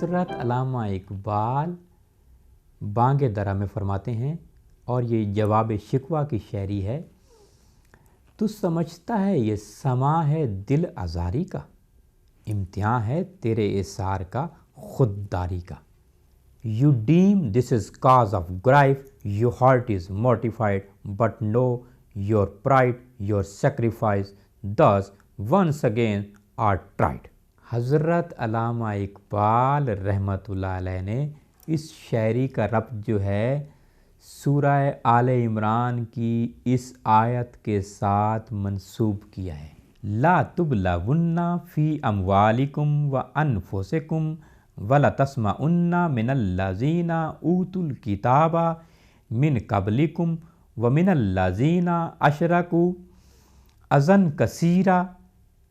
حضرت علامہ اقبال بانگ درا میں فرماتے ہیں، اور یہ جواب شکوہ کی شاعری ہے: تو سمجھتا ہے یہ سما ہے دل آزاری کا، امتحان ہے تیرے اظہار کا خودداری کا۔ You deem this is cause of grief, your heart is mortified, but know your pride, your sacrifice, thus once again are tried۔ حضرت علامہ اقبال رحمۃ اللہ علیہ نے اس شاعری کا ربط جو ہے سورہ آل عمران کی اس آیت کے ساتھ منسوب کیا ہے: لا تبلون فی اموالکم وانفسکم وَلَتَسْمَعُنَّ مِنَ الَّذِينَ أُوتُوا الْكِتَابَ مِنْ قَبْلِكُمْ وَمِنَ الَّذِينَ أَشْرَكُوا أَذًى كَثِيرًا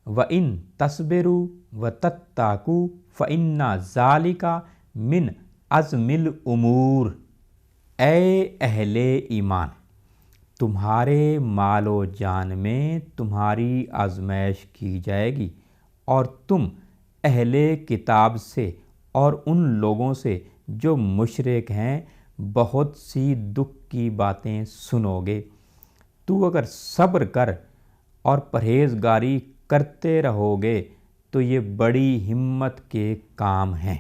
وَإِن تَصْبِرُوا وَتَتَّقُوا فَإِنَّ ذَلِكَ مِنْ عَزْمِ الْأُمُورِ۔ اے اہل ایمان، تمہارے مال و جان میں تمہاری آزمائش کی جائے گی، اور تم اہل کتاب سے اور ان لوگوں سے جو مشرک ہیں بہت سی دکھ کی باتیں سنو گے۔ تو اگر صبر کر اور پرہیزگاری کرتے رہو گے تو یہ بڑی ہمت کے کام ہیں۔